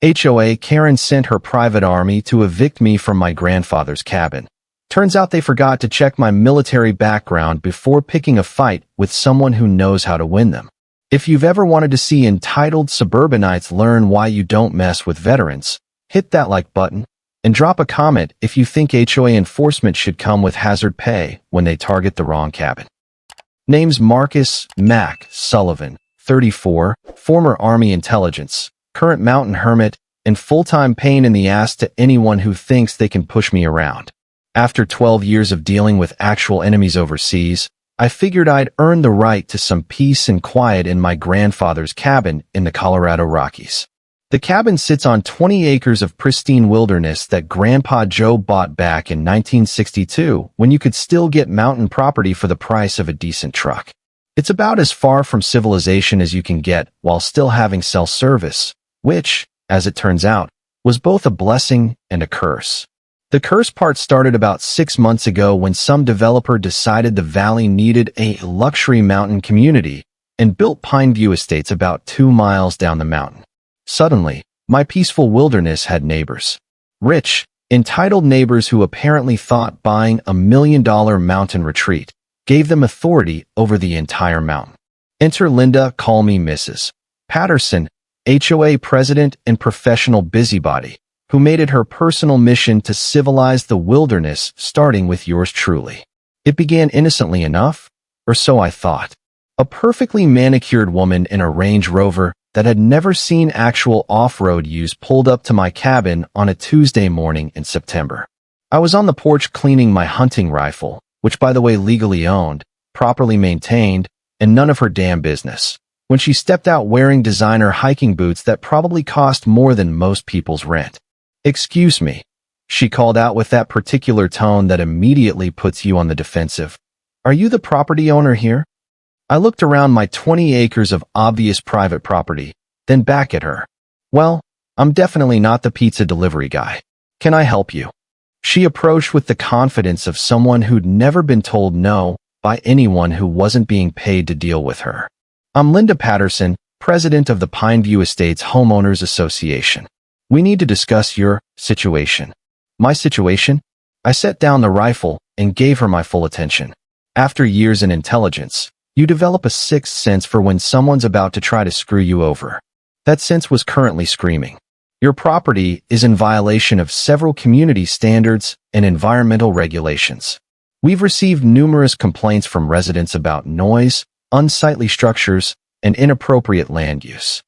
HOA Karen sent her private army to evict me from my grandfather's cabin. Turns out they forgot to check my military background before picking a fight with someone who knows how to win them. If you've ever wanted to see entitled suburbanites learn why you don't mess with veterans, hit that like button and drop a comment if you think HOA enforcement should come with hazard pay when they target the wrong cabin. Names Marcus Mac Sullivan, 34, former Army intelligence, current mountain hermit, and full-time pain in the ass to anyone who thinks they can push me around. After 12 years of dealing with actual enemies overseas, I figured I'd earned the right to some peace and quiet in my grandfather's cabin in the Colorado Rockies. The cabin sits on 20 acres of pristine wilderness that Grandpa Joe bought back in 1962 when you could still get mountain property for the price of a decent truck. It's about as far from civilization as you can get while still having cell service, which, as it turns out, was both a blessing and a curse. The curse part started about 6 months ago when some developer decided the valley needed a luxury mountain community and built Pineview Estates about 2 miles down the mountain. Suddenly, my peaceful wilderness had neighbors. Rich, entitled neighbors who apparently thought buying a $1 million mountain retreat gave them authority over the entire mountain. Enter Linda, call me Mrs. Patterson, HOA President and professional busybody, who made it her personal mission to civilize the wilderness, starting with yours truly. It began innocently enough, or so I thought. A perfectly manicured woman in a Range Rover that had never seen actual off-road use pulled up to my cabin on a Tuesday morning in September. I was on the porch cleaning my hunting rifle, which by the way legally owned, properly maintained, and none of her damn business, when she stepped out wearing designer hiking boots that probably cost more than most people's rent. "Excuse me," she called out with that particular tone that immediately puts you on the defensive. "Are you the property owner here?" I looked around my 20 acres of obvious private property, then back at her. "Well, I'm definitely not the pizza delivery guy. Can I help you?" She approached with the confidence of someone who'd never been told no by anyone who wasn't being paid to deal with her. "I'm Linda Patterson, president of the Pineview Estates Homeowners Association. We need to discuss your situation." "My situation?" I set down the rifle and gave her my full attention. After years in intelligence, you develop a sixth sense for when someone's about to try to screw you over. That sense was currently screaming. Your property is in violation of several community standards and environmental regulations. We've received numerous complaints from residents about noise, unsightly structures, and inappropriate land use.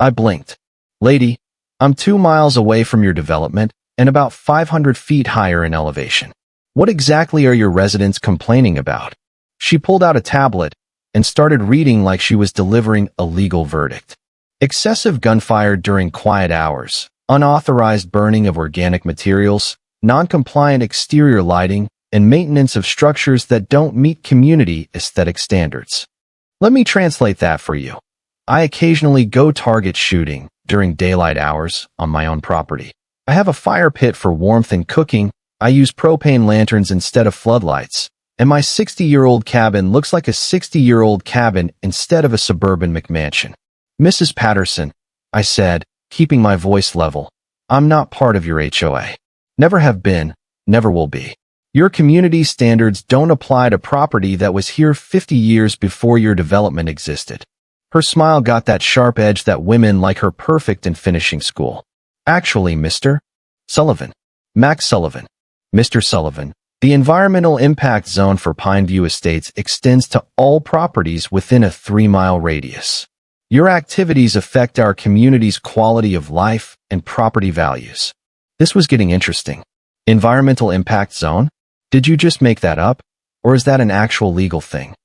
I blinked. "Lady, I'm 2 miles away from your development and about 500 feet higher in elevation. What exactly are your residents complaining about?" She pulled out a tablet and started reading like she was delivering a legal verdict. "Excessive gunfire during quiet hours, unauthorized burning of organic materials, non-compliant exterior lighting, and maintenance of structures that don't meet community aesthetic standards." Let me translate that for you. I occasionally go target shooting during daylight hours on my own property. I have a fire pit for warmth and cooking. I use propane lanterns instead of floodlights. And my 60-year-old cabin looks like a 60-year-old cabin instead of a suburban McMansion. "Mrs. Patterson," I said, keeping my voice level, "I'm not part of your HOA. Never have been, never will be. Your community standards don't apply to property that was here 50 years before your development existed." Her smile got that sharp edge that women like her perfect in finishing school. "Actually, Mr. Sullivan. Max Sullivan. Mr. Sullivan, the environmental impact zone for Pineview Estates extends to all properties within a 3-mile radius. Your activities affect our community's quality of life and property values." This was getting interesting. Environmental impact zone? Did you just make that up? Or is that an actual legal thing?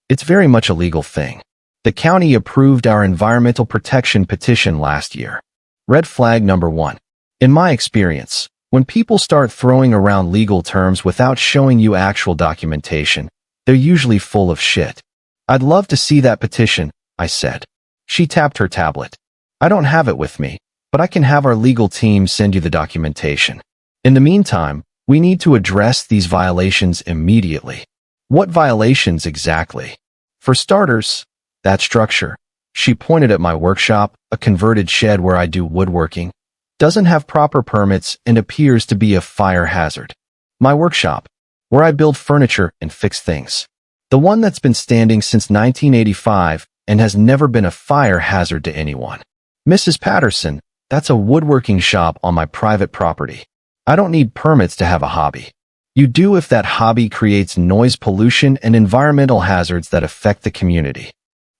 It's very much a legal thing. The county approved our environmental protection petition last year. Red flag number 1. In my experience, when people start throwing around legal terms without showing you actual documentation, they're usually full of shit. "I'd love to see that petition," I said. She tapped her tablet. "I don't have it with me, but I can have our legal team send you the documentation. In the meantime, we need to address these violations immediately." "What violations exactly?" "For starters, that structure." She pointed at my workshop, a converted shed where I do woodworking, Doesn't have proper permits and appears to be a fire hazard. My workshop, where I build furniture and fix things. The one that's been standing since 1985 and has never been a fire hazard to anyone. Mrs. Patterson, that's a woodworking shop on my private property. I don't need permits to have a hobby. You do if that hobby creates noise pollution and environmental hazards that affect the community.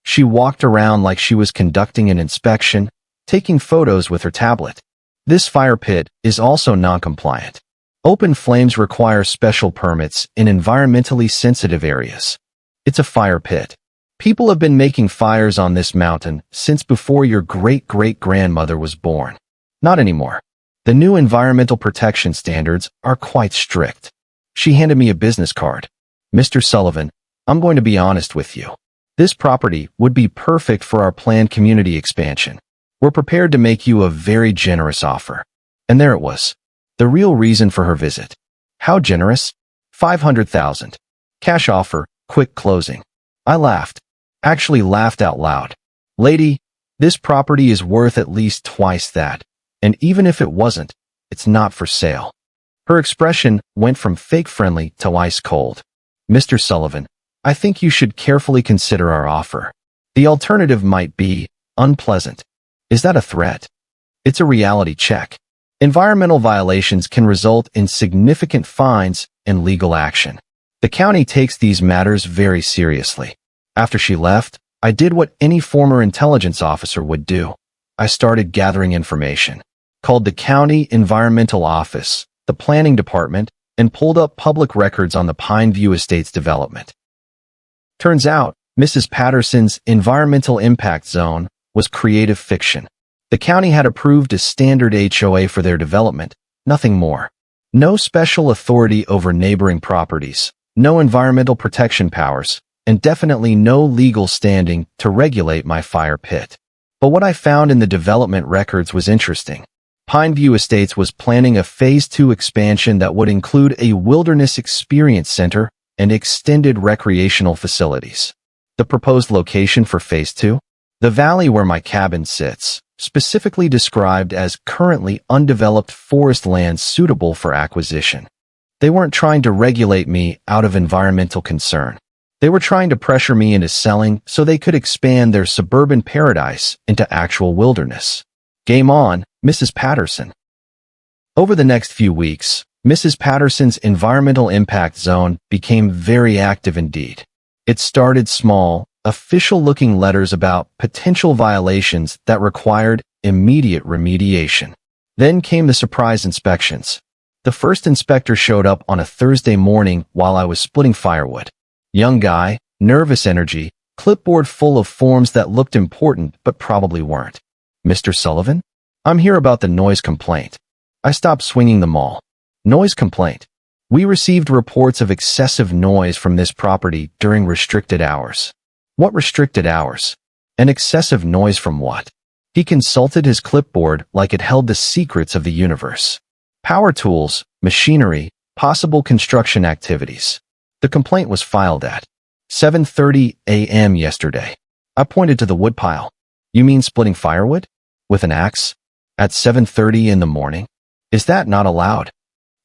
She walked around like she was conducting an inspection, taking photos with her tablet. This fire pit is also non-compliant. Open flames require special permits in environmentally sensitive areas. It's a fire pit. People have been making fires on this mountain since before your great-great-grandmother was born. Not anymore. The new environmental protection standards are quite strict. She handed me a business card. Mr. Sullivan, I'm going to be honest with you. This property would be perfect for our planned community expansion. We're prepared to make you a very generous offer. And there it was. The real reason for her visit. How generous? $500,000. Cash offer, quick closing. I laughed. Actually laughed out loud. Lady, this property is worth at least twice that. And even if it wasn't, it's not for sale. Her expression went from fake friendly to ice cold. Mr. Sullivan, I think you should carefully consider our offer. The alternative might be unpleasant. Is that a threat? It's a reality check. Environmental violations can result in significant fines and legal action. The county takes these matters very seriously. After she left, I did what any former intelligence officer would do. I started gathering information, called the county environmental office, the planning department, and pulled up public records on the Pineview Estates development. Turns out, Mrs. Patterson's environmental impact zone was creative fiction. The county had approved a standard HOA for their development, nothing more. No special authority over neighboring properties, no environmental protection powers, and definitely no legal standing to regulate my fire pit. But what I found in the development records was interesting. Pineview Estates was planning a Phase 2 expansion that would include a wilderness experience center and extended recreational facilities. The proposed location for Phase 2? The valley where my cabin sits, specifically described as currently undeveloped forest land suitable for acquisition. They weren't trying to regulate me out of environmental concern. They were trying to pressure me into selling so they could expand their suburban paradise into actual wilderness. Game on, Mrs. Patterson. Over the next few weeks, Mrs. Patterson's environmental impact zone became very active indeed. It started small, official-looking letters about potential violations that required immediate remediation. Then came the surprise inspections. The first inspector showed up on a Thursday morning while I was splitting firewood. Young guy, nervous energy, clipboard full of forms that looked important but probably weren't. Mr. Sullivan? I'm here about the noise complaint. I stopped swinging the maul. Noise complaint. We received reports of excessive noise from this property during restricted hours. What restricted hours? And excessive noise from what? He consulted his clipboard like it held the secrets of the universe. Power tools, machinery, possible construction activities. The complaint was filed at 7:30 a.m. yesterday. I pointed to the woodpile. You mean splitting firewood? With an axe? At 7:30 in the morning? Is that not allowed?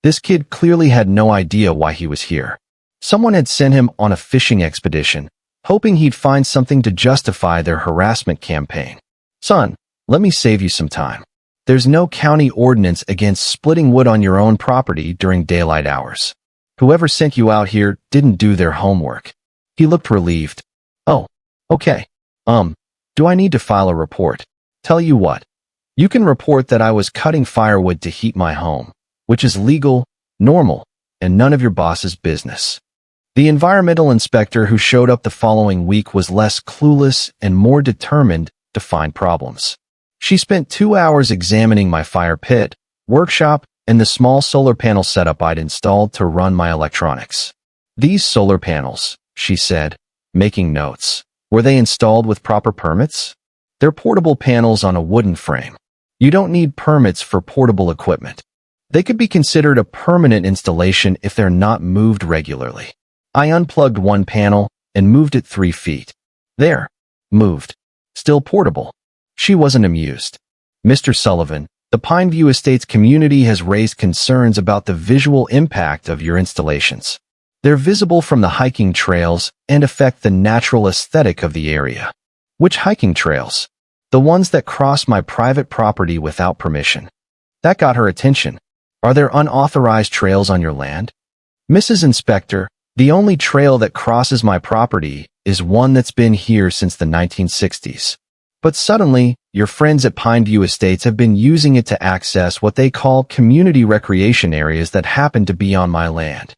This kid clearly had no idea why he was here. Someone had sent him on a fishing expedition, hoping he'd find something to justify their harassment campaign. Son, let me save you some time. There's no county ordinance against splitting wood on your own property during daylight hours. Whoever sent you out here didn't do their homework. He looked relieved. Oh, okay. Do I need to file a report? Tell you what. You can report that I was cutting firewood to heat my home, which is legal, normal, and none of your boss's business. The environmental inspector who showed up the following week was less clueless and more determined to find problems. She spent 2 hours examining my fire pit, workshop, and the small solar panel setup I'd installed to run my electronics. These solar panels, she said, making notes. Were they installed with proper permits? They're portable panels on a wooden frame. You don't need permits for portable equipment. They could be considered a permanent installation if they're not moved regularly. I unplugged one panel and moved it 3 feet. There. Moved. Still portable. She wasn't amused. Mr. Sullivan, The Pineview Estates community has raised concerns about the visual impact of your installations. They're visible from the hiking trails and affect the natural aesthetic of the area. Which hiking trails? The ones that cross my private property without permission. That got her attention. Are there unauthorized trails on your land? Mrs. Inspector, the only trail that crosses my property is one that's been here since the 1960s. But suddenly, your friends at Pineview Estates have been using it to access what they call community recreation areas that happen to be on my land.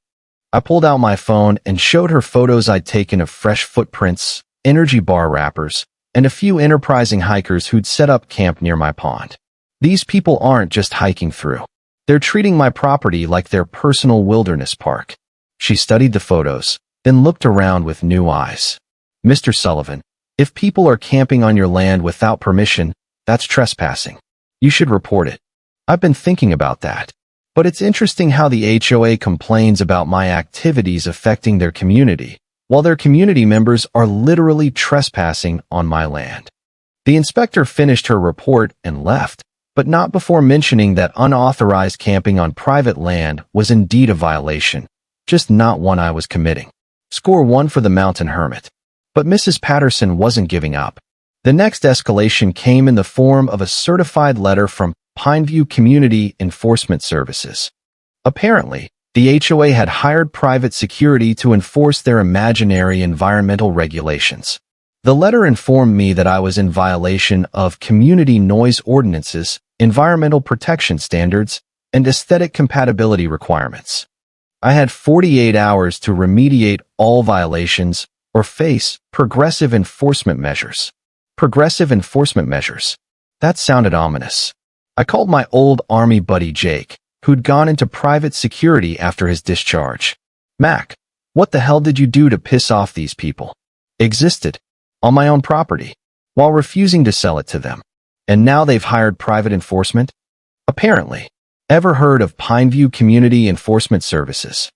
I pulled out my phone and showed her photos I'd taken of fresh footprints, energy bar wrappers, and a few enterprising hikers who'd set up camp near my pond. These people aren't just hiking through. They're treating my property like their personal wilderness park. She studied the photos, then looked around with new eyes. Mr. Sullivan, if people are camping on your land without permission, that's trespassing. You should report it. I've been thinking about that. But it's interesting how the HOA complains about my activities affecting their community, while their community members are literally trespassing on my land. The inspector finished her report and left, but not before mentioning that unauthorized camping on private land was indeed a violation, just not one I was committing. Score 1 for the mountain hermit. But Mrs. Patterson wasn't giving up. The next escalation came in the form of a certified letter from Pineview Community Enforcement Services. Apparently, the HOA had hired private security to enforce their imaginary environmental regulations. The letter informed me that I was in violation of community noise ordinances, environmental protection standards, and aesthetic compatibility requirements. I had 48 hours to remediate all violations or face progressive enforcement measures. Progressive enforcement measures. That sounded ominous. I called my old Army buddy Jake, who'd gone into private security after his discharge. Mac, what the hell did you do to piss off these people? Existed. On my own property, while refusing to sell it to them. And now they've hired private enforcement? Apparently. Ever heard of Pineview Community Enforcement Services?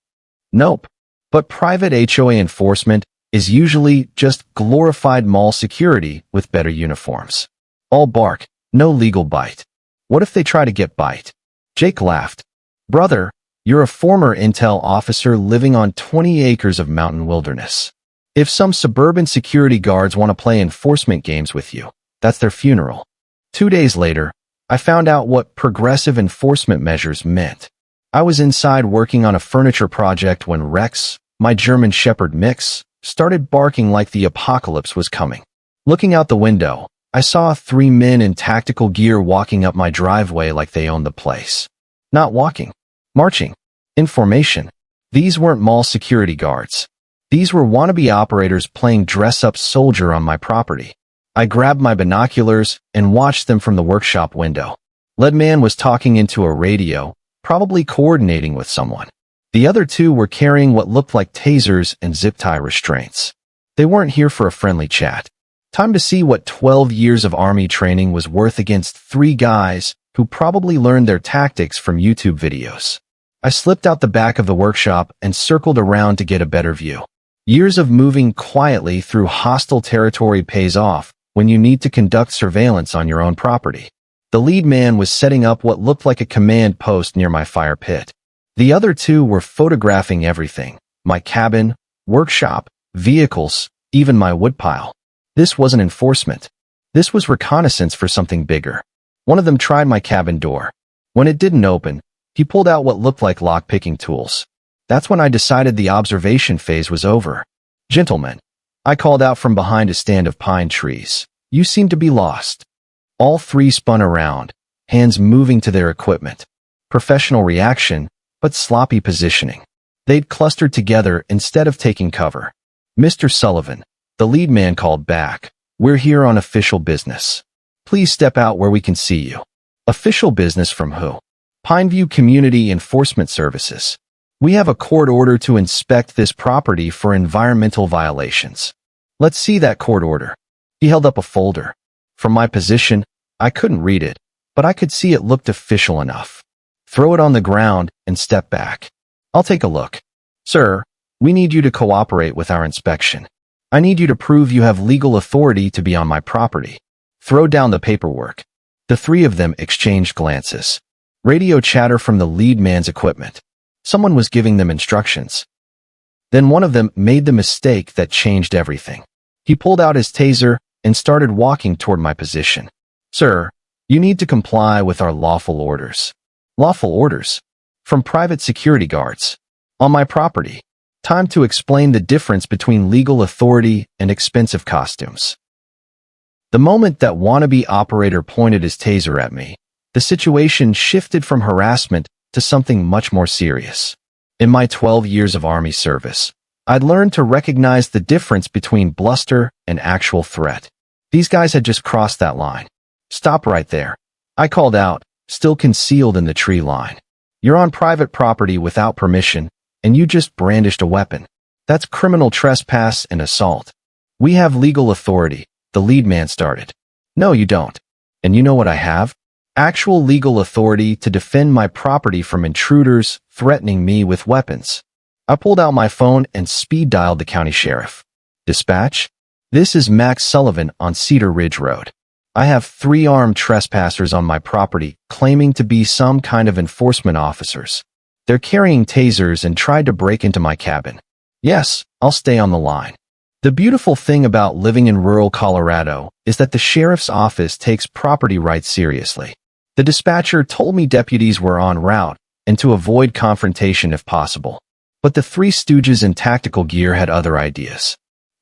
Nope. But private HOA enforcement is usually just glorified mall security with better uniforms. All bark, no legal bite. What if they try to get bite? Jake laughed. Brother, you're a former intel officer living on 20 acres of mountain wilderness. If some suburban security guards want to play enforcement games with you, that's their funeral. 2 days later, I found out what progressive enforcement measures meant. I was inside working on a furniture project when Rex, my German Shepherd mix, started barking like the apocalypse was coming. Looking out the window, I saw 3 men in tactical gear walking up my driveway like they owned the place. Not walking. Marching. In formation. These weren't mall security guards. These were wannabe operators playing dress-up soldier on my property. I grabbed my binoculars and watched them from the workshop window. Lead man was talking into a radio, probably coordinating with someone. The other 2 were carrying what looked like tasers and zip-tie restraints. They weren't here for a friendly chat. Time to see what 12 years of Army training was worth against 3 guys who probably learned their tactics from YouTube videos. I slipped out the back of the workshop and circled around to get a better view. Years of moving quietly through hostile territory pays off when you need to conduct surveillance on your own property. The lead man was setting up what looked like a command post near my fire pit. The other 2 were photographing everything: my cabin, workshop, vehicles, even my woodpile. This wasn't enforcement. This was reconnaissance for something bigger. One of them tried my cabin door. When it didn't open, he pulled out what looked like lock-picking tools. That's when I decided the observation phase was over. Gentlemen, I called out from behind a stand of pine trees. You seem to be lost. All 3 spun around, hands moving to their equipment. Professional reaction, but sloppy positioning. They'd clustered together instead of taking cover. Mr. Sullivan, the lead man called back. We're here on official business. Please step out where we can see you. Official business from who? Pineview Community Enforcement Services. We have a court order to inspect this property for environmental violations. Let's see that court order. He held up a folder. From my position, I couldn't read it, but I could see it looked official enough. Throw it on the ground and step back. I'll take a look. Sir, we need you to cooperate with our inspection. I need you to prove you have legal authority to be on my property. Throw down the paperwork. The three of them exchanged glances. Radio chatter from the lead man's equipment. Someone was giving them instructions. Then one of them made the mistake that changed everything. He pulled out his taser and started walking toward my position. "Sir, you need to comply with our lawful orders." Lawful orders? From private security guards. On my property. Time to explain the difference between legal authority and expensive costumes. The moment that wannabe operator pointed his taser at me, the situation shifted from harassment to something much more serious. In my 12 years of Army service, I'd learned to recognize the difference between bluster and actual threat. These guys had just crossed that line. "Stop right there," I called out, still concealed in the tree line. "You're on private property without permission, and you just brandished a weapon. That's criminal trespass and assault." "We have legal authority," the lead man started. "No, you don't. And you know what I have? Actual legal authority to defend my property from intruders threatening me with weapons." I pulled out my phone and speed-dialed the county sheriff. "Dispatch? This is Max Sullivan on Cedar Ridge Road. I have 3 armed trespassers on my property claiming to be some kind of enforcement officers. They're carrying tasers and tried to break into my cabin." "Yes, I'll stay on the line." The beautiful thing about living in rural Colorado is that the sheriff's office takes property rights seriously. The dispatcher told me deputies were en route and to avoid confrontation if possible. But the 3 stooges in tactical gear had other ideas.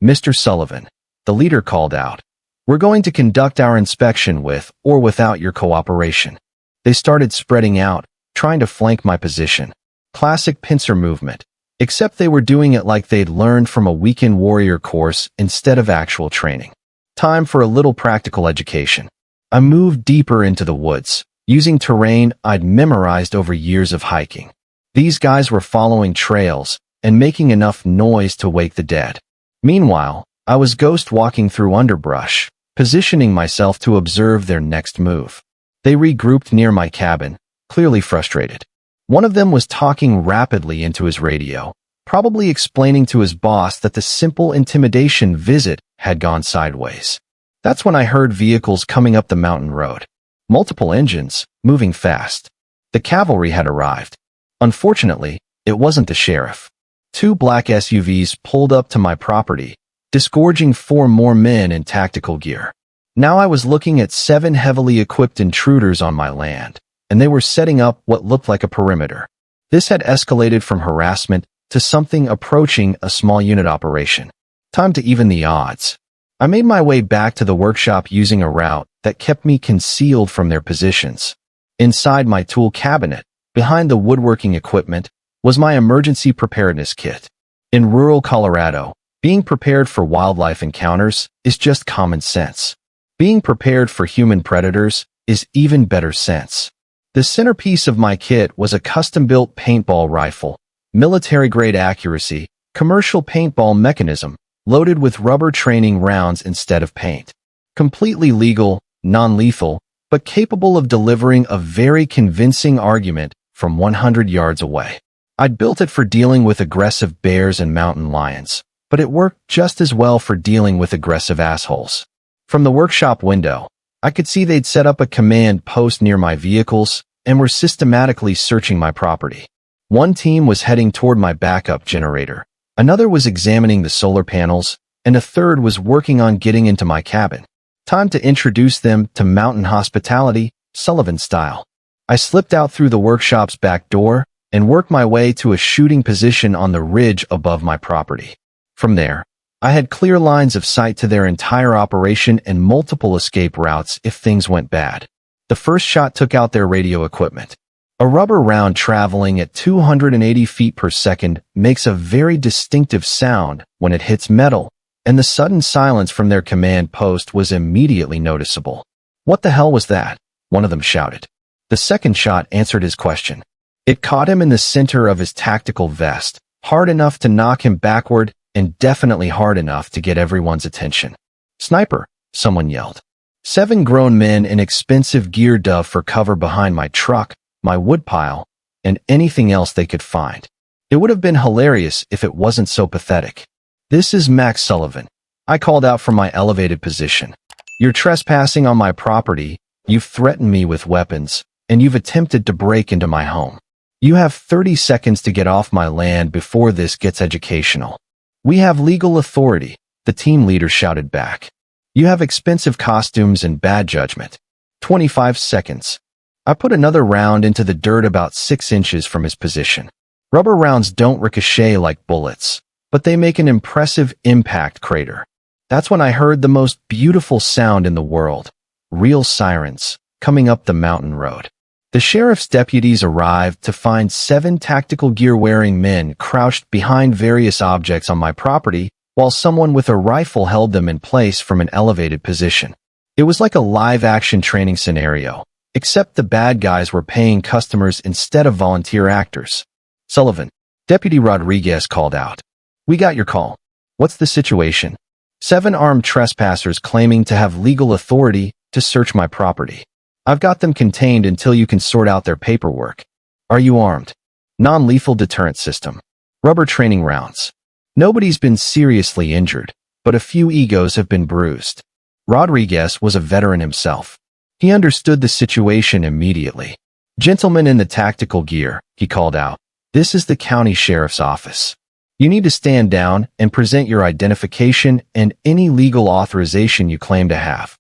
"Mr. Sullivan," the leader called out, "we're going to conduct our inspection with or without your cooperation." They started spreading out, trying to flank my position. Classic pincer movement, except they were doing it like they'd learned from a weekend warrior course instead of actual training. Time for a little practical education. I moved deeper into the woods, using terrain I'd memorized over years of hiking. These guys were following trails and making enough noise to wake the dead. Meanwhile, I was ghost walking through underbrush, positioning myself to observe their next move. They regrouped near my cabin, clearly frustrated. One of them was talking rapidly into his radio, probably explaining to his boss that the simple intimidation visit had gone sideways. That's when I heard vehicles coming up the mountain road. Multiple engines, moving fast. The cavalry had arrived. Unfortunately, it wasn't the sheriff. 2 black SUVs pulled up to my property, disgorging 4 more men in tactical gear. Now I was looking at 7 heavily equipped intruders on my land, and they were setting up what looked like a perimeter. This had escalated from harassment to something approaching a small unit operation. Time to even the odds. I made my way back to the workshop using a route that kept me concealed from their positions. Inside my tool cabinet, behind the woodworking equipment, was my emergency preparedness kit. In rural Colorado, being prepared for wildlife encounters is just common sense. Being prepared for human predators is even better sense. The centerpiece of my kit was a custom-built paintball rifle, military-grade accuracy, commercial paintball mechanism, loaded with rubber training rounds instead of paint. Completely legal, non-lethal, but capable of delivering a very convincing argument from 100 yards away. I'd built it for dealing with aggressive bears and mountain lions, but it worked just as well for dealing with aggressive assholes. From the workshop window, I could see they'd set up a command post near my vehicles and were systematically searching my property. One team was heading toward my backup generator, another was examining the solar panels, and a third was working on getting into my cabin. Time to introduce them to mountain hospitality, Sullivan style. I slipped out through the workshop's back door and worked my way to a shooting position on the ridge above my property. From there, I had clear lines of sight to their entire operation and multiple escape routes if things went bad. The first shot took out their radio equipment. A rubber round traveling at 280 feet per second makes a very distinctive sound when it hits metal, and the sudden silence from their command post was immediately noticeable. "What the hell was that?" one of them shouted. The second shot answered his question. It caught him in the center of his tactical vest, hard enough to knock him backward and definitely hard enough to get everyone's attention. "Sniper," someone yelled. 7 grown men in expensive gear dove for cover behind my truck, my woodpile, and anything else they could find. It would have been hilarious if it wasn't so pathetic. "This is Max Sullivan," I called out from my elevated position. "You're trespassing on my property, You've threatened me with weapons, and you've attempted to break into my home. You have 30 seconds to get off my land before this gets educational. We have legal authority, the team leader shouted back. You have expensive costumes and bad judgment. 25 seconds. I put another round into the dirt about 6 inches from his position. Rubber rounds don't ricochet like bullets, but they make an impressive impact crater. That's when I heard the most beautiful sound in the world. Real sirens, coming up the mountain road. The sheriff's deputies arrived to find 7 tactical gear-wearing men crouched behind various objects on my property, while someone with a rifle held them in place from an elevated position. It was like a live-action training scenario, except the bad guys were paying customers instead of volunteer actors. Sullivan, Deputy Rodriguez called out. We got your call. What's the situation? 7 armed trespassers claiming to have legal authority to search my property. I've got them contained until you can sort out their paperwork. Are you armed? Non-lethal deterrent system. Rubber training rounds. Nobody's been seriously injured, but a few egos have been bruised. Rodriguez was a veteran himself. He understood the situation immediately. Gentlemen in the tactical gear, he called out. This is the county sheriff's office. You need to stand down and present your identification and any legal authorization you claim to have.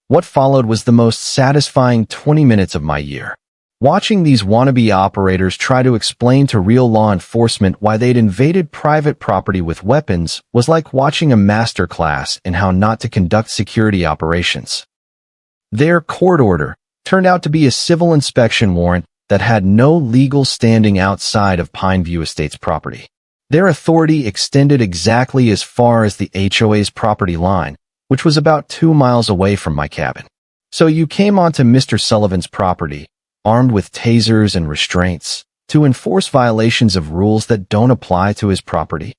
What followed was the most satisfying 20 minutes of my year. Watching these wannabe operators try to explain to real law enforcement why they'd invaded private property with weapons was like watching a master class in how not to conduct security operations. Their court order turned out to be a civil inspection warrant that had no legal standing outside of Pineview Estates property. Their authority extended exactly as far as the HOA's property line, which was about 2 miles away from my cabin. So you came onto Mr. Sullivan's property, armed with tasers and restraints, to enforce violations of rules that don't apply to his property?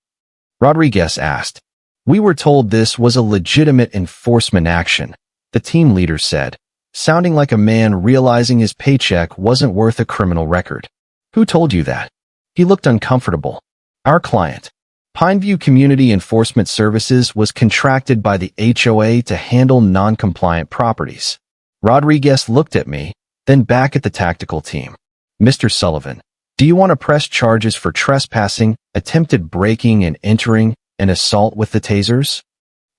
Rodriguez asked. We were told this was a legitimate enforcement action, the team leader said, sounding like a man realizing his paycheck wasn't worth a criminal record. Who told you that? He looked uncomfortable. Our client, Pineview Community Enforcement Services, was contracted by the HOA to handle non-compliant properties. Rodriguez looked at me, then back at the tactical team. Mr. Sullivan, do you want to press charges for trespassing, attempted breaking and entering, and assault with the tasers?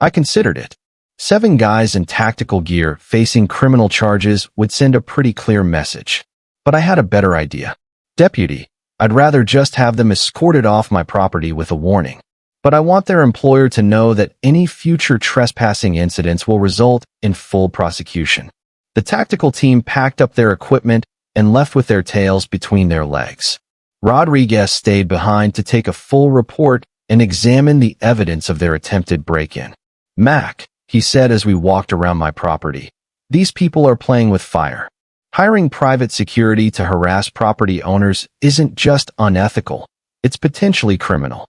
I considered it. 7 guys in tactical gear facing criminal charges would send a pretty clear message. But I had a better idea. Deputy, I'd rather just have them escorted off my property with a warning. But I want their employer to know that any future trespassing incidents will result in full prosecution. The tactical team packed up their equipment and left with their tails between their legs. Rodriguez stayed behind to take a full report and examine the evidence of their attempted break-in. Mac, he said as we walked around my property, these people are playing with fire. Hiring private security to harass property owners isn't just unethical, it's potentially criminal.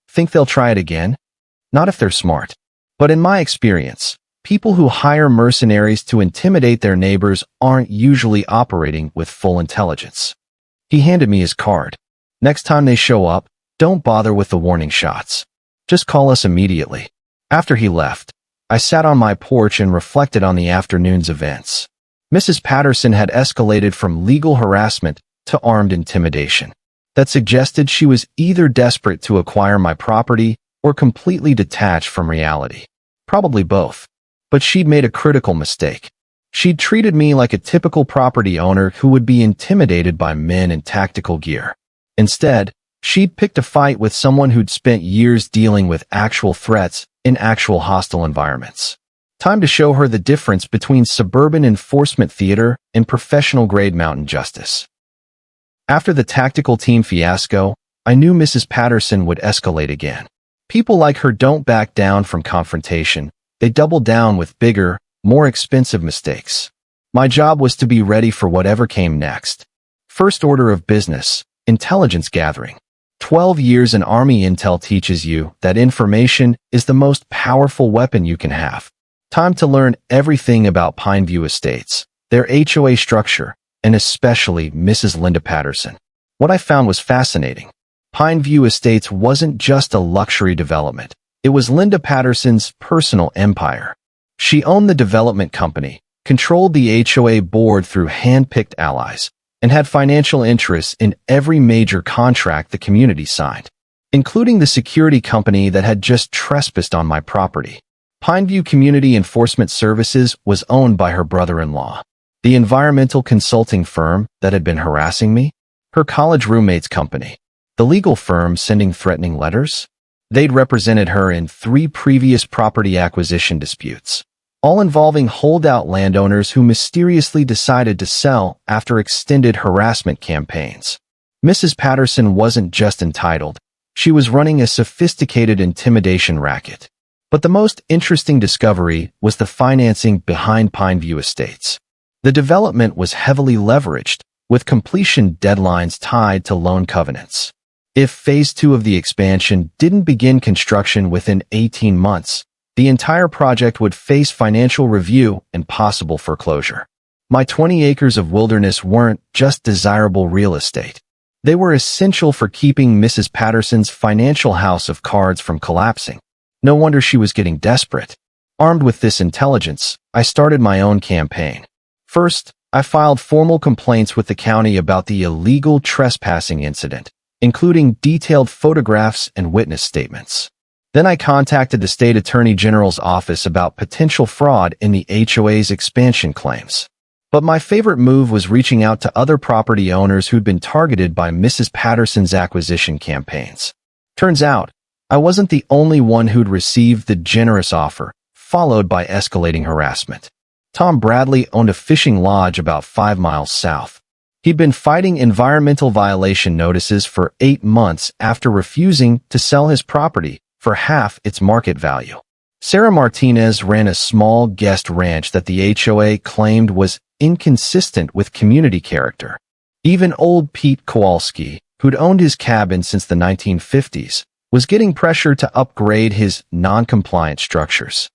Think they'll try it again? Not if they're smart. But in my experience, people who hire mercenaries to intimidate their neighbors aren't usually operating with full intelligence. He handed me his card. Next time they show up, don't bother with the warning shots. Just call us immediately. After he left, I sat on my porch and reflected on the afternoon's events. Mrs. Patterson had escalated from legal harassment to armed intimidation. That suggested she was either desperate to acquire my property or completely detached from reality. Probably both. But she'd made a critical mistake. She'd treated me like a typical property owner who would be intimidated by men in tactical gear. Instead, she'd picked a fight with someone who'd spent years dealing with actual threats in actual hostile environments. Time to show her the difference between suburban enforcement theater and professional-grade mountain justice. After the tactical team fiasco, I knew Mrs. Patterson would escalate again. People like her don't back down from confrontation. They double down with bigger, more expensive mistakes. My job was to be ready for whatever came next. First order of business, intelligence gathering. 12 years in Army intel teaches you that information is the most powerful weapon you can have. Time to learn everything about Pineview Estates, their HOA structure, and especially Mrs. Linda Patterson. What I found was fascinating. Pineview Estates wasn't just a luxury development. It was Linda Patterson's personal empire. She owned the development company, controlled the HOA board through hand-picked allies, and had financial interests in every major contract the community signed, including the security company that had just trespassed on my property. Pineview Community Enforcement Services was owned by her brother-in-law, the environmental consulting firm that had been harassing me, her college roommate's company, the legal firm sending threatening letters. They'd represented her in 3 previous property acquisition disputes, all involving holdout landowners who mysteriously decided to sell after extended harassment campaigns. Mrs. Patterson wasn't just entitled, she was running a sophisticated intimidation racket. But the most interesting discovery was the financing behind Pineview Estates. The development was heavily leveraged, with completion deadlines tied to loan covenants. If Phase 2 of the expansion didn't begin construction within 18 months, the entire project would face financial review and possible foreclosure. My 20 acres of wilderness weren't just desirable real estate. They were essential for keeping Mrs. Patterson's financial house of cards from collapsing. No wonder she was getting desperate. Armed with this intelligence, I started my own campaign. First, I filed formal complaints with the county about the illegal trespassing incident, including detailed photographs and witness statements. Then I contacted the state attorney general's office about potential fraud in the HOA's expansion claims. But my favorite move was reaching out to other property owners who'd been targeted by Mrs. Patterson's acquisition campaigns. Turns out, I wasn't the only one who'd received the generous offer, followed by escalating harassment. Tom Bradley owned a fishing lodge about 5 miles south. He'd been fighting environmental violation notices for 8 months after refusing to sell his property for half its market value. Sarah Martinez ran a small guest ranch that the HOA claimed was inconsistent with community character. Even old Pete Kowalski, who'd owned his cabin since the 1950s, was getting pressure to upgrade his non-compliant structures.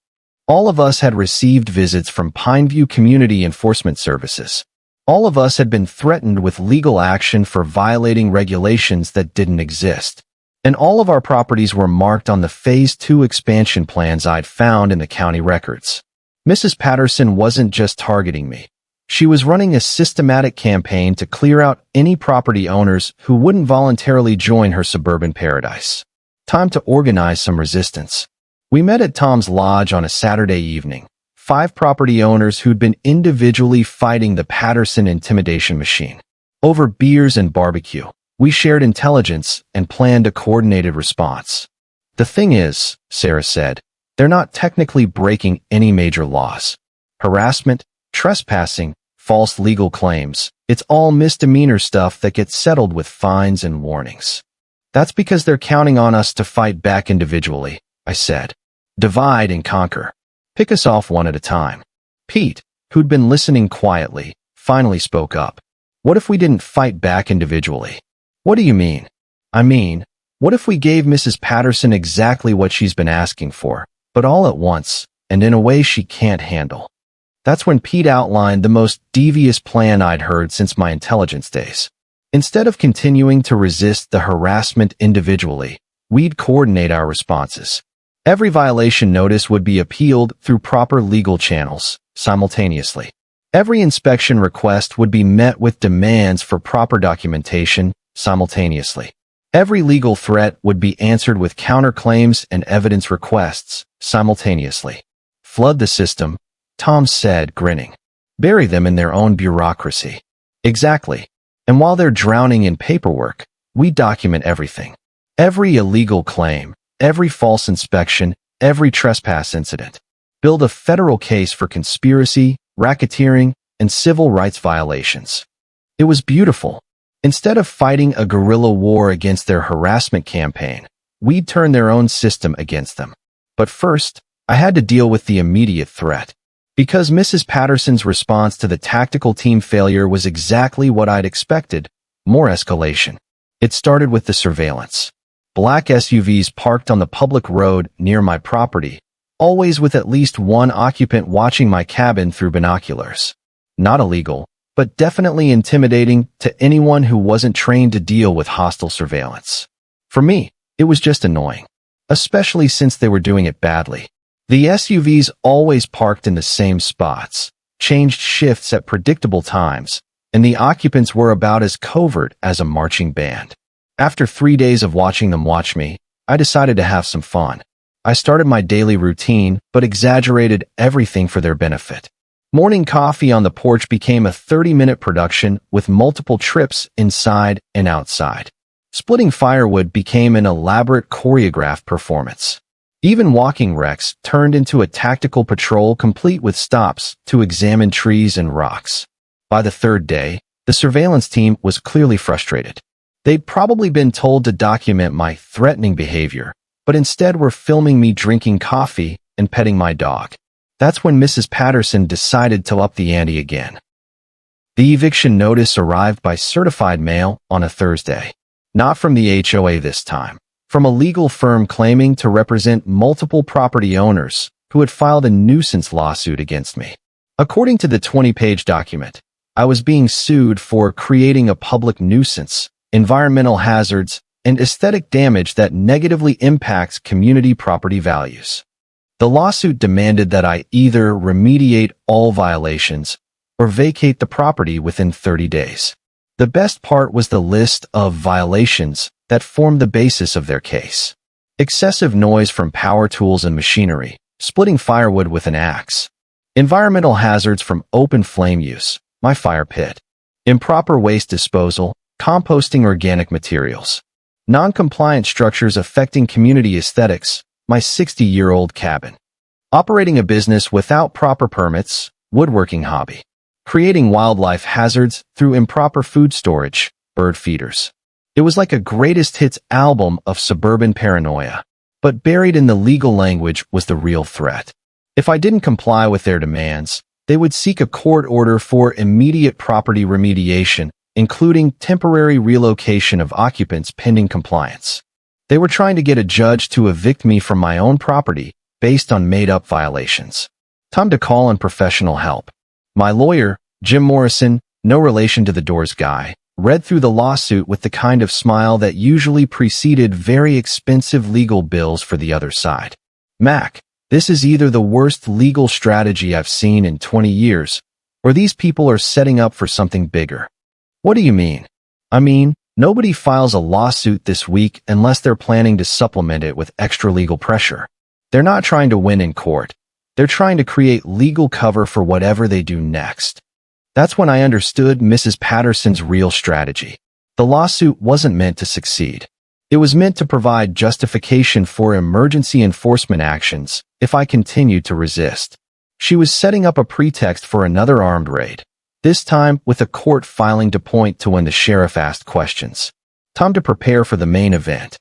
All of us had received visits from Pineview Community Enforcement Services. All of us had been threatened with legal action for violating regulations that didn't exist. And all of our properties were marked on the Phase 2 expansion plans I'd found in the county records. Mrs. Patterson wasn't just targeting me. She was running a systematic campaign to clear out any property owners who wouldn't voluntarily join her suburban paradise. Time to organize some resistance. We met at Tom's lodge on a Saturday evening. 5 property owners who'd been individually fighting the Patterson intimidation machine. Over beers and barbecue, we shared intelligence and planned a coordinated response. The thing is, Sarah said, they're not technically breaking any major laws. Harassment, trespassing, false legal claims, it's all misdemeanor stuff that gets settled with fines and warnings. That's because they're counting on us to fight back individually, I said. Divide and conquer. Pick us off one at a time. Pete, who'd been listening quietly, finally spoke up. What if we didn't fight back individually? What do you mean? I mean, what if we gave Mrs. Patterson exactly what she's been asking for, but all at once, and in a way she can't handle? That's when Pete outlined the most devious plan I'd heard since my intelligence days. Instead of continuing to resist the harassment individually, we'd coordinate our responses. Every violation notice would be appealed through proper legal channels, simultaneously. Every inspection request would be met with demands for proper documentation, simultaneously. Every legal threat would be answered with counterclaims and evidence requests, simultaneously. Flood the system, Tom said, grinning. Bury them in their own bureaucracy. Exactly. And while they're drowning in paperwork, we document everything. Every illegal claim, every false inspection, every trespass incident. Build a federal case for conspiracy, racketeering, and civil rights violations. It was beautiful. Instead of fighting a guerrilla war against their harassment campaign, we'd turn their own system against them. But first, I had to deal with the immediate threat. Because Mrs. Patterson's response to the tactical team failure was exactly what I'd expected, more escalation. It started with the surveillance. Black SUVs parked on the public road near my property, always with at least one occupant watching my cabin through binoculars. Not illegal, but definitely intimidating to anyone who wasn't trained to deal with hostile surveillance. For me, it was just annoying, especially since they were doing it badly. The SUVs always parked in the same spots, changed shifts at predictable times, and the occupants were about as covert as a marching band. After 3 days of watching them watch me, I decided to have some fun. I started my daily routine, but exaggerated everything for their benefit. Morning coffee on the porch became a 30-minute production with multiple trips inside and outside. Splitting firewood became an elaborate choreographed performance. Even walking wrecks turned into a tactical patrol complete with stops to examine trees and rocks. By the third day, the surveillance team was clearly frustrated. They'd probably been told to document my threatening behavior, but instead were filming me drinking coffee and petting my dog. That's when Mrs. Patterson decided to up the ante again. The eviction notice arrived by certified mail on a Thursday. Not from the HOA this time, from a legal firm claiming to represent multiple property owners who had filed a nuisance lawsuit against me. According to the 20-page document, I was being sued for creating a public nuisance, environmental hazards, and aesthetic damage that negatively impacts community property values. The lawsuit demanded that I either remediate all violations or vacate the property within 30 days. The best part was the list of violations that formed the basis of their case. Excessive noise from power tools and machinery, splitting firewood with an axe. Environmental hazards from open flame use, my fire pit. Improper waste disposal, composting organic materials. Non-compliant structures affecting community aesthetics, my 60-year-old cabin. Operating a business without proper permits, woodworking hobby. Creating wildlife hazards through improper food storage, bird feeders. It was like a greatest hits album of suburban paranoia. But buried in the legal language was the real threat. If I didn't comply with their demands, they would seek a court order for immediate property remediation, including temporary relocation of occupants pending compliance. They were trying to get a judge to evict me from my own property based on made-up violations. Time to call in professional help. My lawyer, Jim Morrison, no relation to the Doors guy, read through the lawsuit with the kind of smile that usually preceded very expensive legal bills for the other side. Mac, this is either the worst legal strategy I've seen in 20 years, or these people are setting up for something bigger. What do you mean? I mean, nobody files a lawsuit this week unless they're planning to supplement it with extra legal pressure. They're not trying to win in court. They're trying to create legal cover for whatever they do next. That's when I understood Mrs. Patterson's real strategy. The lawsuit wasn't meant to succeed. It was meant to provide justification for emergency enforcement actions if I continued to resist. She was setting up a pretext for another armed raid, this time with a court filing to point to when the sheriff asked questions. Time to prepare for the main event.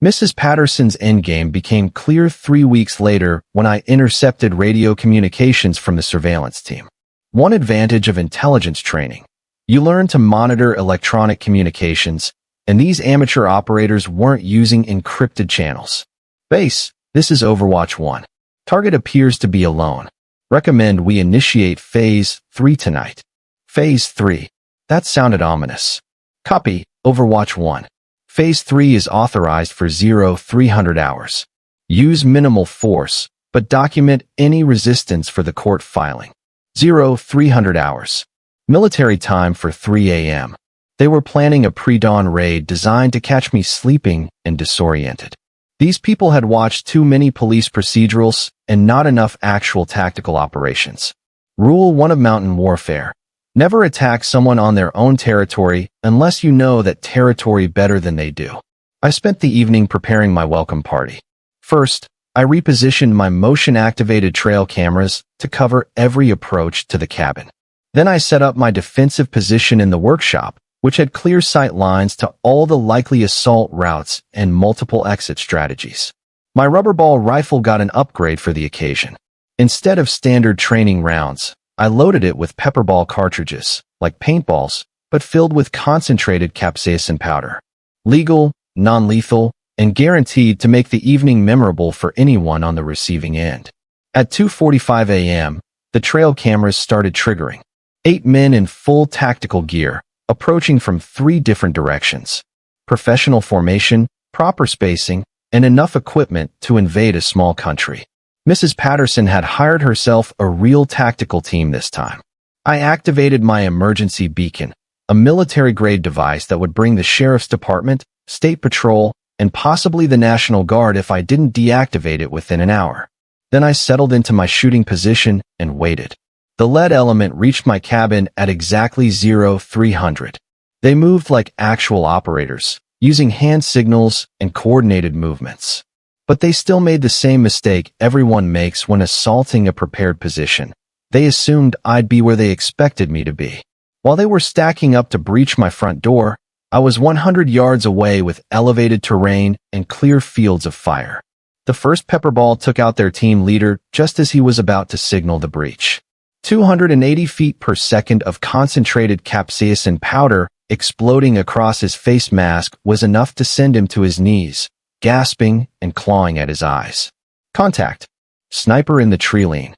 Mrs. Patterson's endgame became clear 3 weeks later when I intercepted radio communications from the surveillance team. One advantage of intelligence training: you learn to monitor electronic communications, and these amateur operators weren't using encrypted channels. Base, this is Overwatch 1. Target appears to be alone. Recommend we initiate Phase 3 tonight. Phase 3. That sounded ominous. Copy, Overwatch 1. Phase 3 is authorized for 0300 hours. Use minimal force, but document any resistance for the court filing. 0300 hours. Military time for 3 a.m. They were planning a pre-dawn raid designed to catch me sleeping and disoriented. These people had watched too many police procedurals and not enough actual tactical operations. Rule 1 of mountain warfare: never attack someone on their own territory unless you know that territory better than they do. I spent the evening preparing my welcome party. First, I repositioned my motion-activated trail cameras to cover every approach to the cabin. Then I set up my defensive position in the workshop, which had clear sight lines to all the likely assault routes and multiple exit strategies. My rubber ball rifle got an upgrade for the occasion. Instead of standard training rounds, I loaded it with pepperball cartridges, like paintballs, but filled with concentrated capsaicin powder. Legal, non-lethal, and guaranteed to make the evening memorable for anyone on the receiving end. At 2:45 a.m., the trail cameras started triggering. 8 men in full tactical gear, approaching from 3 different directions. Professional formation, proper spacing, and enough equipment to invade a small country. Mrs. Patterson had hired herself a real tactical team this time. I activated my emergency beacon, a military-grade device that would bring the sheriff's department, state patrol, and possibly the National Guard if I didn't deactivate it within an hour. Then I settled into my shooting position and waited. The lead element reached my cabin at exactly 0300. They moved like actual operators, using hand signals and coordinated movements. But they still made the same mistake everyone makes when assaulting a prepared position. They assumed I'd be where they expected me to be. While they were stacking up to breach my front door, I was 100 yards away with elevated terrain and clear fields of fire. The first pepperball took out their team leader just as he was about to signal the breach. 280 feet per second of concentrated capsaicin powder exploding across his face mask was enough to send him to his knees, gasping and clawing at his eyes. Contact. Sniper in the tree line.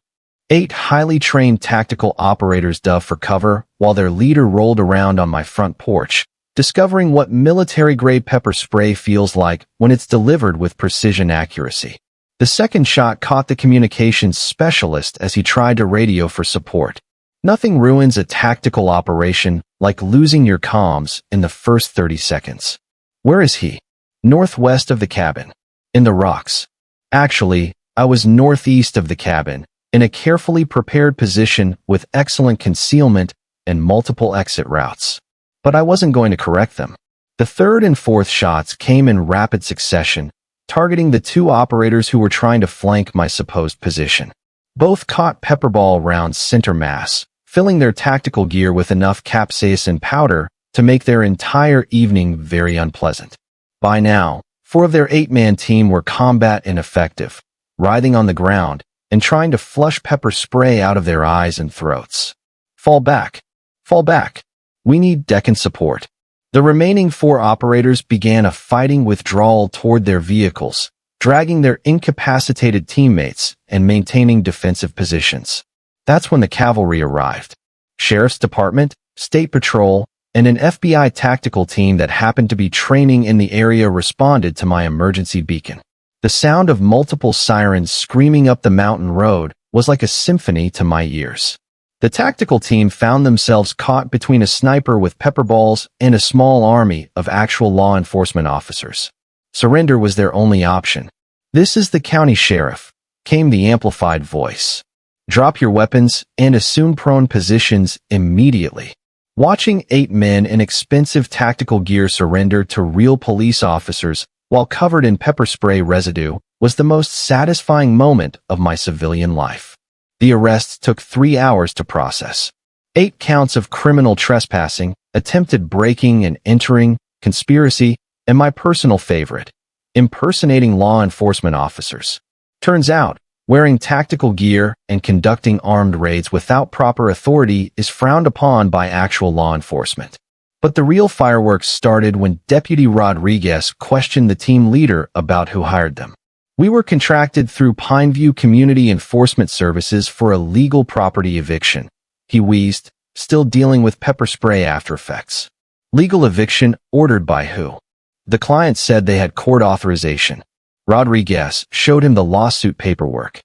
8 highly trained tactical operators dove for cover while their leader rolled around on my front porch, discovering what military-grade pepper spray feels like when it's delivered with precision accuracy. The second shot caught the communications specialist as he tried to radio for support. Nothing ruins a tactical operation like losing your comms in the first 30 seconds. Where is he? Northwest of the cabin. In the rocks. Actually, I was northeast of the cabin, in a carefully prepared position with excellent concealment and multiple exit routes. But I wasn't going to correct them. The third and fourth shots came in rapid succession, targeting the 2 operators who were trying to flank my supposed position. Both caught pepperball rounds center mass, filling their tactical gear with enough capsaicin powder to make their entire evening very unpleasant. By now, 4 of their 8-man team were combat ineffective, writhing on the ground and trying to flush pepper spray out of their eyes and throats. Fall back. Fall back. We need Deccan support. The remaining 4 operators began a fighting withdrawal toward their vehicles, dragging their incapacitated teammates and maintaining defensive positions. That's when the cavalry arrived. Sheriff's Department, State Patrol, and an FBI tactical team that happened to be training in the area responded to my emergency beacon. The sound of multiple sirens screaming up the mountain road was like a symphony to my ears. The tactical team found themselves caught between a sniper with pepperballs and a small army of actual law enforcement officers. Surrender was their only option. "This is the county sheriff," came the amplified voice. "Drop your weapons and assume prone positions immediately." Watching 8 men in expensive tactical gear surrender to real police officers while covered in pepper spray residue was the most satisfying moment of my civilian life. The arrests took 3 hours to process. 8 counts of criminal trespassing, attempted breaking and entering, conspiracy, and my personal favorite, impersonating law enforcement officers. Turns out, wearing tactical gear and conducting armed raids without proper authority is frowned upon by actual law enforcement. But the real fireworks started when Deputy Rodriguez questioned the team leader about who hired them. "We were contracted through Pineview Community Enforcement Services for a legal property eviction," he wheezed, still dealing with pepper spray after effects. "Legal eviction ordered by who?" The client said they had court authorization. Rodriguez showed him the lawsuit paperwork.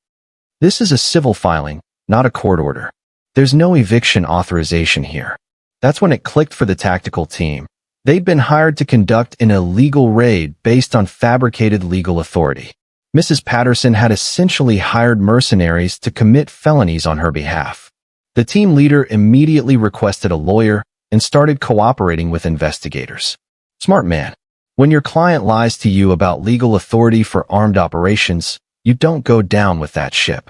"This is a civil filing, not a court order. There's no eviction authorization here." That's when it clicked for the tactical team. They'd been hired to conduct an illegal raid based on fabricated legal authority. Mrs. Patterson had essentially hired mercenaries to commit felonies on her behalf. The team leader immediately requested a lawyer and started cooperating with investigators. Smart man. When your client lies to you about legal authority for armed operations, you don't go down with that ship.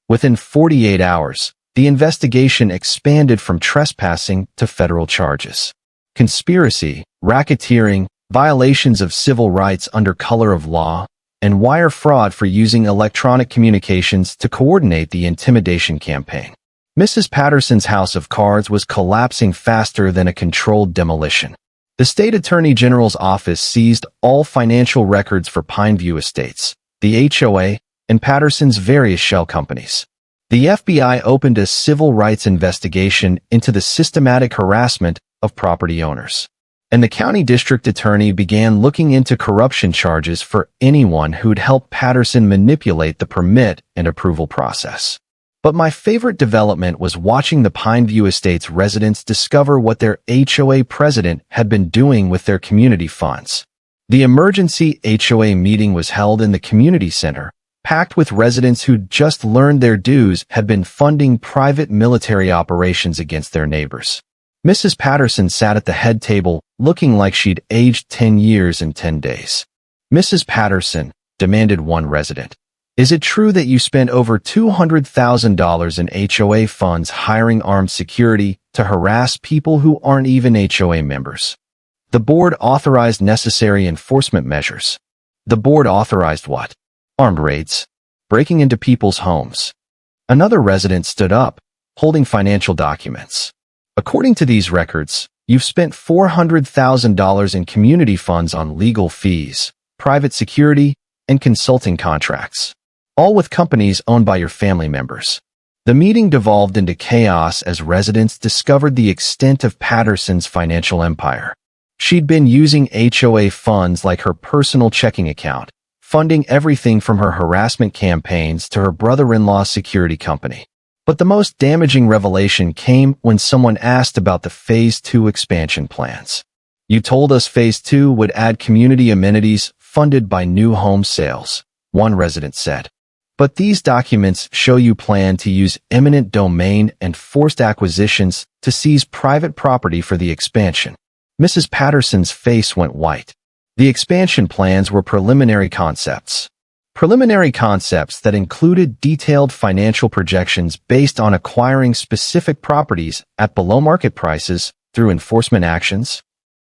Within 48 hours, the investigation expanded from trespassing to federal charges. Conspiracy, racketeering, violations of civil rights under color of law, and wire fraud for using electronic communications to coordinate the intimidation campaign. Mrs. Patterson's house of cards was collapsing faster than a controlled demolition. The state attorney general's office seized all financial records for Pineview Estates, the HOA, and Patterson's various shell companies. The FBI opened a civil rights investigation into the systematic harassment of property owners. and the county district attorney began looking into corruption charges for anyone who'd helped Patterson manipulate the permit and approval process. But my favorite development was watching the Pineview Estates residents discover what their HOA president had been doing with their community funds. The emergency HOA meeting was held in the community center, packed with residents who'd just learned their dues had been funding private military operations against their neighbors. Mrs. Patterson sat at the head table, looking like she'd aged 10 years and 10 days. "Mrs. Patterson," demanded one resident, "is it true that you spent over $200,000 in HOA funds hiring armed security to harass people who aren't even HOA members?" The board authorized necessary enforcement measures. The board authorized what? Armed raids, breaking into people's homes. Another resident stood up, holding financial documents. "According to these records, you've spent $400,000 in community funds on legal fees, private security, and consulting contracts, all with companies owned by your family members." The meeting devolved into chaos as residents discovered the extent of Patterson's financial empire. She'd been using HOA funds like her personal checking account, funding everything from her harassment campaigns to her brother-in-law's security company. But the most damaging revelation came when someone asked about the Phase 2 expansion plans. "You told us Phase 2 would add community amenities funded by new home sales," one resident said. "But these documents show you plan to use eminent domain and forced acquisitions to seize private property for the expansion." Mrs. Patterson's face went white. The expansion plans were preliminary concepts. Preliminary concepts that included detailed financial projections based on acquiring specific properties at below-market prices through enforcement actions.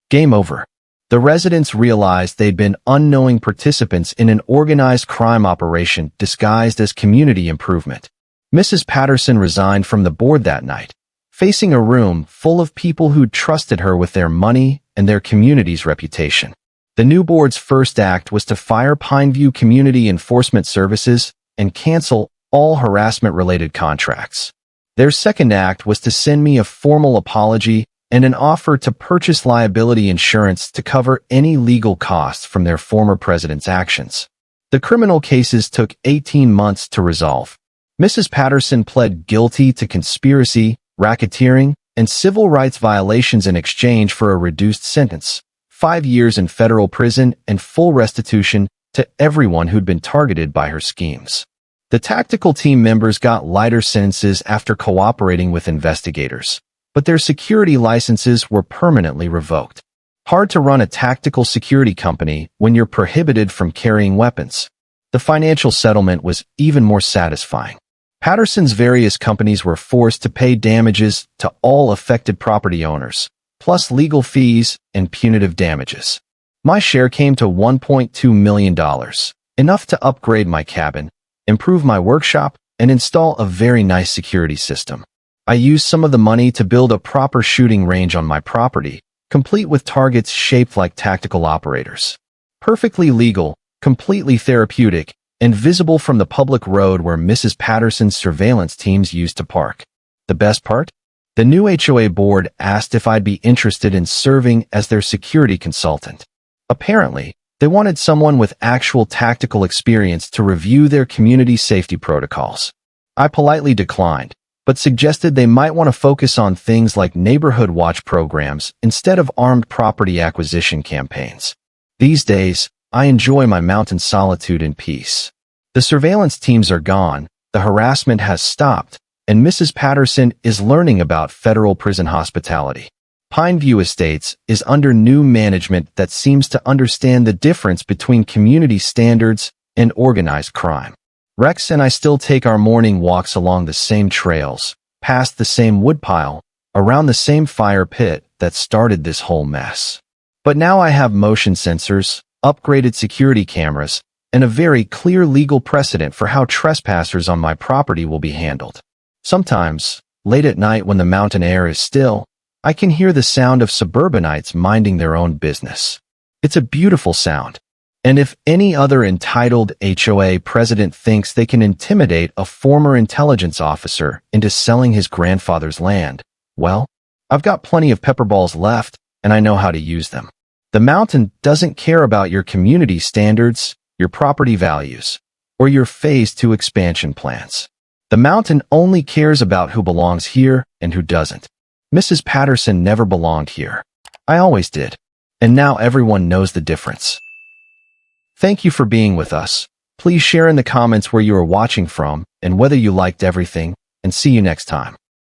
Game over. The residents realized they'd been unknowing participants in an organized crime operation disguised as community improvement. Mrs. Patterson resigned from the board that night, facing a room full of people who'd trusted her with their money and their community's reputation. The new board's first act was to fire Pineview Community Enforcement Services and cancel all harassment-related contracts. Their second act was to send me a formal apology and an offer to purchase liability insurance to cover any legal costs from their former president's actions. The criminal cases took 18 months to resolve. Mrs. Patterson pled guilty to conspiracy, racketeering, and civil rights violations in exchange for a reduced sentence, 5 years in federal prison and full restitution to everyone who'd been targeted by her schemes. The tactical team members got lighter sentences after cooperating with investigators, but their security licenses were permanently revoked. Hard to run a tactical security company when you're prohibited from carrying weapons. The financial settlement was even more satisfying. Patterson's various companies were forced to pay damages to all affected property owners, plus legal fees and punitive damages. My share came to $1.2 million, enough to upgrade my cabin, improve my workshop, and install a very nice security system. I used some of the money to build a proper shooting range on my property, complete with targets shaped like tactical operators. Perfectly legal, completely therapeutic, and visible from the public road where Mrs. Patterson's surveillance teams used to park. The best part? The new HOA board asked if I'd be interested in serving as their security consultant. Apparently, they wanted someone with actual tactical experience to review their community safety protocols. I politely declined, but suggested they might want to focus on things like neighborhood watch programs instead of armed property acquisition campaigns. These days, I enjoy my mountain solitude and peace. The surveillance teams are gone, the harassment has stopped, and Mrs. Patterson is learning about federal prison hospitality. Pineview Estates is under new management that seems to understand the difference between community standards and organized crime. Rex and I still take our morning walks along the same trails, past the same woodpile, around the same fire pit that started this whole mess. But now I have motion sensors, upgraded security cameras, and a very clear legal precedent for how trespassers on my property will be handled. Sometimes, late at night when the mountain air is still, I can hear the sound of suburbanites minding their own business. It's a beautiful sound. And if any other entitled HOA president thinks they can intimidate a former intelligence officer into selling his grandfather's land, well, I've got plenty of pepperballs left, and I know how to use them. The mountain doesn't care about your community standards, your property values, or your Phase 2 expansion plans. The mountain only cares about who belongs here and who doesn't. Mrs. Patterson never belonged here. I always did. And now everyone knows the difference. Thank you for being with us. Please share in the comments where you are watching from and whether you liked everything, and see you next time.